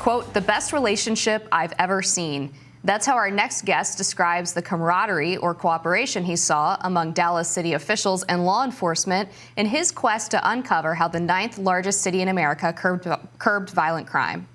quote, the best relationship I've ever seen. That's how our next guest describes the camaraderie or cooperation he saw among Dallas city officials and law enforcement in his quest to uncover how the 9th largest city in America curbed violent crime.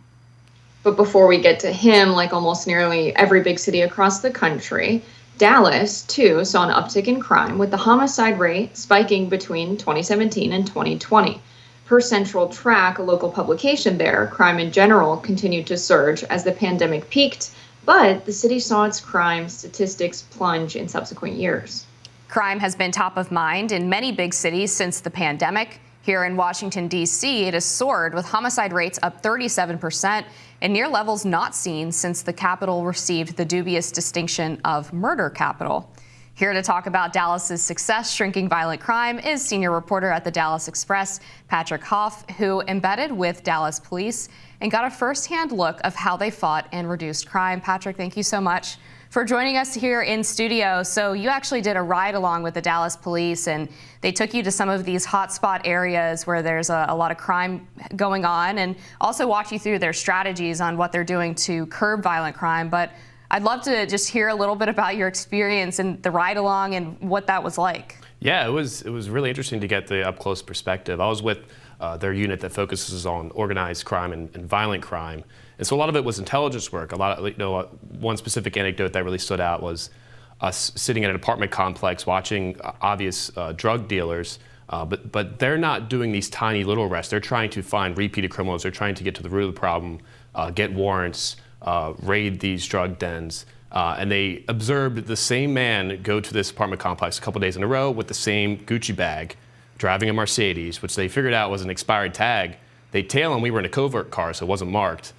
But before we get to him, like almost nearly every big city across the country, Dallas, too, saw an uptick in crime, with the homicide rate spiking between 2017 and 2020. Per Central Track, a local publication there, crime in general continued to surge as the pandemic peaked, but the city saw its crime statistics plunge in subsequent years. Crime has been top of mind in many big cities since the pandemic. Here in Washington, D.C., it has soared, with homicide rates up 37% and near levels not seen since the capital received the dubious distinction of murder capital. Here to talk about Dallas's success shrinking violent crime is senior reporter at the Dallas Express, Patrick Hauf, who embedded with Dallas police and got a firsthand look of how they fought and reduced crime. Patrick, thank you so much for joining us here in studio. So you actually did a ride along with the Dallas police, and they took you to some of these hotspot areas where there's a lot of crime going on, and also walked you through their strategies on what they're doing to curb violent crime. But I'd love to just hear a little bit about your experience and the ride along and what that was like. Yeah, it was really interesting to get the up close perspective. I was with their unit that focuses on organized crime and violent crime, and so a lot of it was intelligence work. A lot of, one specific anecdote that really stood out was us sitting in an apartment complex watching obvious drug dealers, but they're not doing these tiny little arrests. They're trying to find repeated criminals. They're trying to get to the root of the problem, get warrants, raid these drug dens. And they observed the same man go to this apartment complex a couple days in a row with the same Gucci bag, driving a Mercedes, which they figured out was an expired tag. They tail him. We were in a covert car, so it wasn't marked.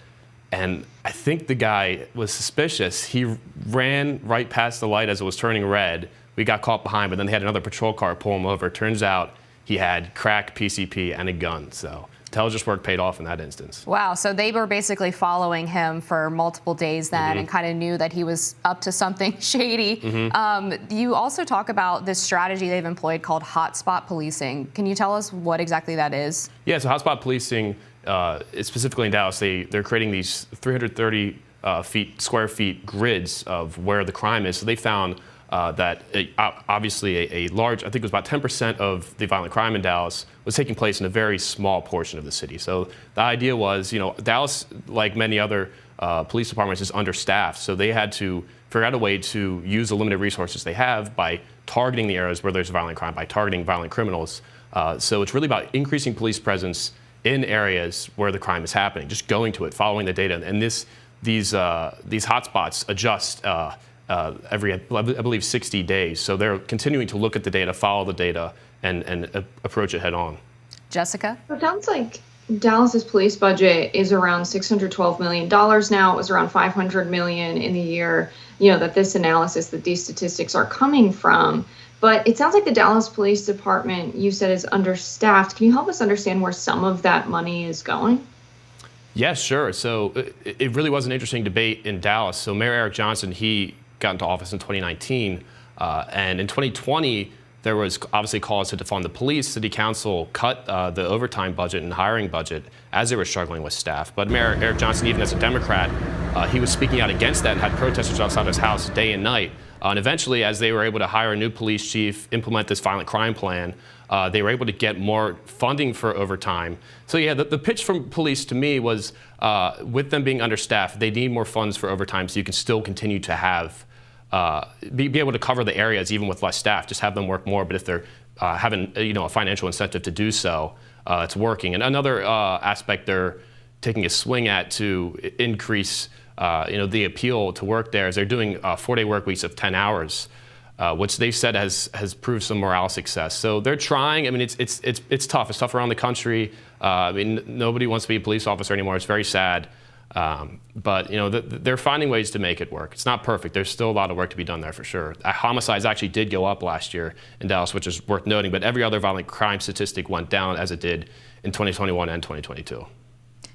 And I think the guy was suspicious. He ran right past the light as it was turning red. We got caught behind, but then they had another patrol car pull him over. Turns out he had crack, PCP, and a gun. So intelligence work paid off in that instance. Wow, so they were basically following him for multiple days then and kind of knew that he was up to something shady. You also talk about this strategy they've employed called hotspot policing. Can you tell us what exactly that is? Yeah, so hotspot policing, specifically in Dallas, they're creating these 330 square feet grids of where the crime is. So they found that obviously a large, I think it was about 10% of the violent crime in Dallas was taking place in a very small portion of the city. So the idea was, Dallas, like many other police departments, is understaffed. So they had to figure out a way to use the limited resources they have by targeting the areas where there's violent crime, by targeting violent criminals. So it's really about increasing police presence in areas where the crime is happening, just going to it, following the data. And these hotspots adjust every, I believe, 60 days. So they're continuing to look at the data, follow the data, and approach it head on. Jessica? It sounds like Dallas's police budget is around $612 million now. It was around $500 million in the year, that this analysis, that these statistics are coming from. But it sounds like the Dallas Police Department, you said, is understaffed. Can you help us understand where some of that money is going? Yeah, sure. So it really was an interesting debate in Dallas. So Mayor Eric Johnson, he got into office in 2019. And in 2020, there was obviously calls to defund the police. City Council cut the overtime budget and hiring budget as they were struggling with staff. But Mayor Eric Johnson, even as a Democrat, he was speaking out against that and had protesters outside his house day and night. And eventually, as they were able to hire a new police chief, implement this violent crime plan, they were able to get more funding for overtime. So yeah, the pitch from police to me was, with them being understaffed, they need more funds for overtime so you can still continue to have, be able to cover the areas even with less staff, just have them work more. But if they're having a financial incentive to do so, it's working. And another aspect they're taking a swing at to increase the appeal to work there is they're doing 4-day work weeks of 10 hours, which they've said has proved some morale success. So they're trying. I mean, it's tough. It's tough around the country. Nobody wants to be a police officer anymore. It's very sad. But they're finding ways to make it work. It's not perfect. There's still a lot of work to be done there for sure. Homicides actually did go up last year in Dallas, which is worth noting. But every other violent crime statistic went down as it did in 2021 and 2022.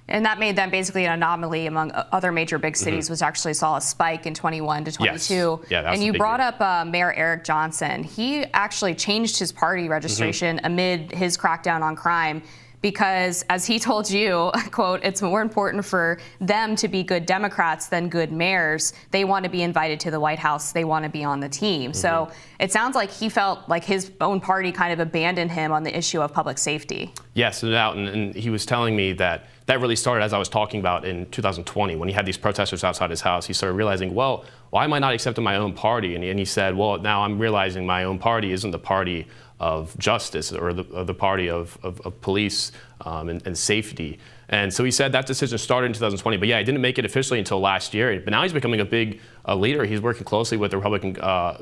And that made them basically an anomaly among other major big cities, which actually saw a spike in 21 to 22. Yes. Yeah, and you brought up Mayor Eric Johnson. He actually changed his party registration amid his crackdown on crime. because, as he told you, quote, it's more important for them to be good Democrats than good mayors. They want to be invited to the White House. They want to be on the team. So it sounds like he felt like his own party kind of abandoned him on the issue of public safety. Yes, no doubt. And he was telling me that really started, as I was talking about, in 2020, when he had these protesters outside his house. He started realizing, well, why am I not accepting my own party? And he said, well, now I'm realizing my own party isn't the party of justice or the party of police and safety. And so he said that decision started in 2020. But yeah, he didn't make it officially until last year. But now he's becoming a big leader. He's working closely with the Republican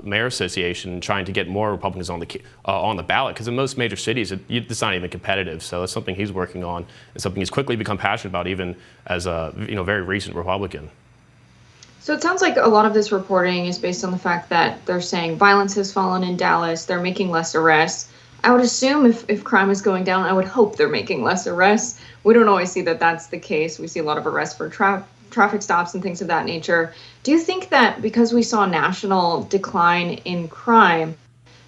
Mayor Association, trying to get more Republicans on the ballot. Because in most major cities, it's not even competitive. So that's something he's working on and something he's quickly become passionate about, even as a very recent Republican. So it sounds like a lot of this reporting is based on the fact that they're saying violence has fallen in Dallas. They're making less arrests. I would assume if crime is going down, I would hope they're making less arrests. We don't always see that that's the case. We see a lot of arrests for traffic stops and things of that nature. Do you think that because we saw a national decline in crime,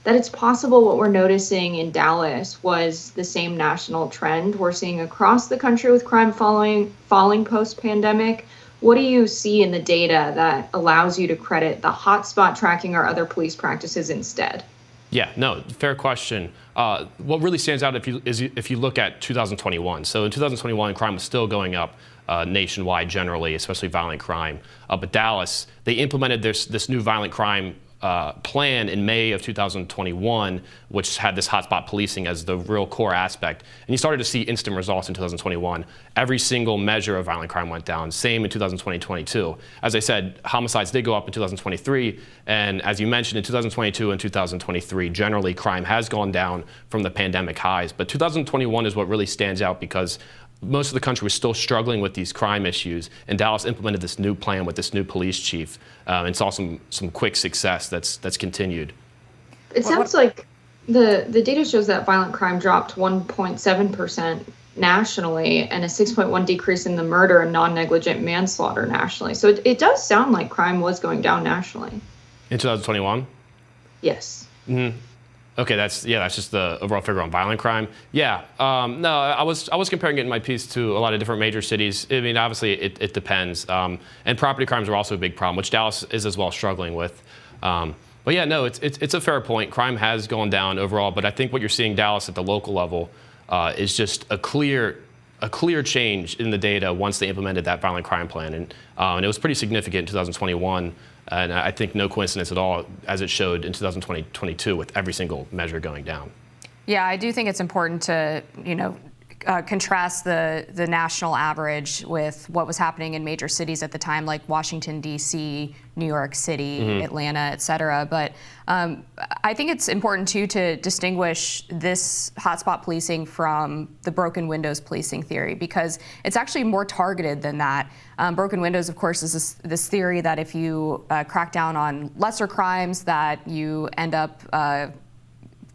that it's possible what we're noticing in Dallas was the same national trend we're seeing across the country with crime falling post-pandemic? What do you see in the data that allows you to credit the hotspot tracking or other police practices instead? Yeah, no, fair question. What really stands out if you look at 2021. So in 2021, crime was still going up nationwide generally, especially violent crime. But Dallas, they implemented this new violent crime plan in May of 2021, which had this hotspot policing as the real core aspect. And you started to see instant results in 2021. Every single measure of violent crime went down. Same in 2020-22. As I said, homicides did go up in 2023. And as you mentioned, in 2022 and 2023, generally crime has gone down from the pandemic highs. But 2021 is what really stands out because most of the country was still struggling with these crime issues, and Dallas implemented this new plan with this new police chief and saw some quick success that's continued. It sounds like the data shows that violent crime dropped 1.7% nationally and a 6.1 decrease in the murder and non-negligent manslaughter nationally. So it does sound like crime was going down nationally. In 2021? Yes. Mm-hmm. Okay, that's just the overall figure on violent crime. Yeah, no, I was comparing it in my piece to a lot of different major cities. I mean, obviously it depends. And property crimes are also a big problem, which Dallas is as well struggling with. But yeah, no, it's a fair point. Crime has gone down overall, but I think what you're seeing Dallas at the local level is just a clear change in the data once they implemented that violent crime plan, and it was pretty significant in 2021. And I think no coincidence at all, as it showed in 2020-22 with every single measure going down. Yeah, I do think it's important to, contrast the national average with what was happening in major cities at the time, like Washington, D.C., New York City, Atlanta, et cetera. But I think it's important, too, to distinguish this hotspot policing from the broken windows policing theory, because it's actually more targeted than that. Broken windows, of course, is this theory that if you crack down on lesser crimes, that you end up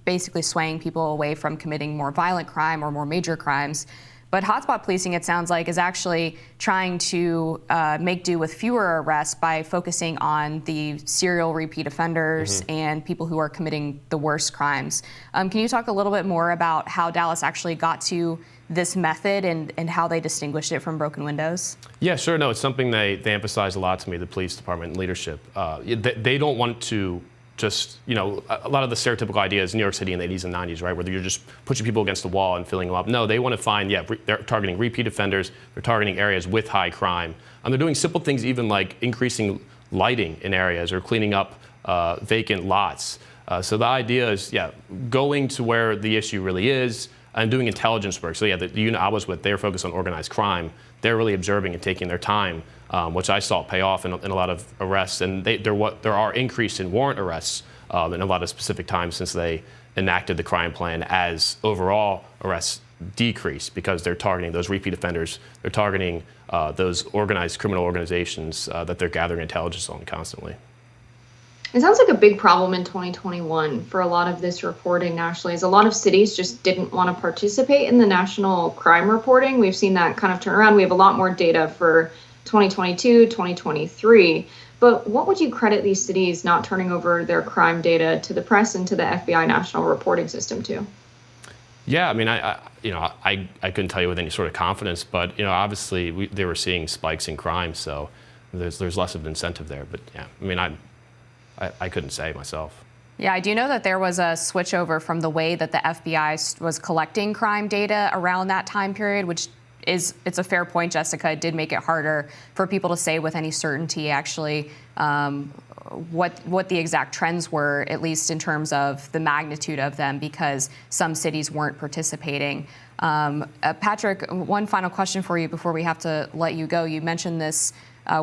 basically swaying people away from committing more violent crime or more major crimes. But hotspot policing, it sounds like, is actually trying to make do with fewer arrests by focusing on the serial repeat offenders and people who are committing the worst crimes. Can you talk a little bit more about how Dallas actually got to this method and how they distinguished it from broken windows? Yeah, sure. No, it's something they emphasize a lot to me, the police department and leadership. They don't want to just, a lot of the stereotypical ideas in New York City in the 80s and 90s, right, where you're just pushing people against the wall and filling them up. No, they want to find, they're targeting repeat offenders, they're targeting areas with high crime. And they're doing simple things even like increasing lighting in areas or cleaning up vacant lots. So the idea is, going to where the issue really is and doing intelligence work. So the unit I was with, they're focused on organized crime. They're really observing and taking their time, which I saw pay off in a lot of arrests. And there are increase in warrant arrests in a lot of specific times since they enacted the crime plan, as overall arrests decrease because they're targeting those repeat offenders. They're targeting those organized criminal organizations that they're gathering intelligence on constantly. It sounds like a big problem in 2021 for a lot of this reporting nationally is a lot of cities just didn't want to participate in the national crime reporting. We've seen that kind of turn around. We have a lot more data for 2022, 2023. But what would you credit these cities not turning over their crime data to the press and to the FBI national reporting system to? Yeah, I mean, I couldn't tell you with any sort of confidence, but obviously they were seeing spikes in crime, so there's less of an incentive there. But yeah, I mean, I couldn't say myself. Yeah, I do know that there was a switchover from the way that the FBI was collecting crime data around that time period, which it's a fair point, Jessica. It did make it harder for people to say with any certainty, actually, what the exact trends were, at least in terms of the magnitude of them, because some cities weren't participating. Patrick, one final question for you before we have to let you go. You mentioned this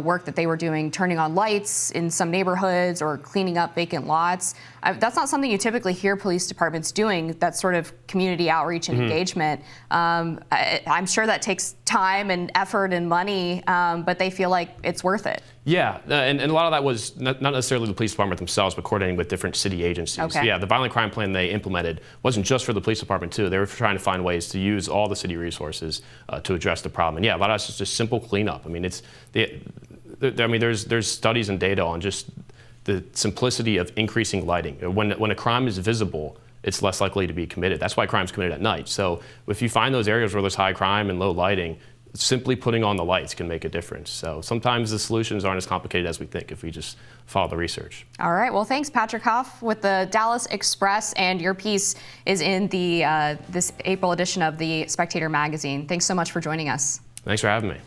work that they were doing, turning on lights in some neighborhoods or cleaning up vacant lots. That's not something you typically hear police departments doing, that sort of community outreach and engagement. I'm sure that takes time and effort and money, but they feel like it's worth it. Yeah, and a lot of that was not necessarily the police department themselves, but coordinating with different city agencies. Okay. Yeah, the violent crime plan they implemented wasn't just for the police department too. They were trying to find ways to use all the city resources to address the problem. And yeah, a lot of it's just simple cleanup. I mean, there's studies and data on just the simplicity of increasing lighting. When a crime is visible, it's less likely to be committed. That's why crime's committed at night. So if you find those areas where there's high crime and low lighting, simply putting on the lights can make a difference. So sometimes the solutions aren't as complicated as we think if we just follow the research. All right. Well, thanks, Patrick Hauf with the Dallas Express, and your piece is in the this April edition of the Spectator magazine. Thanks so much for joining us. Thanks for having me.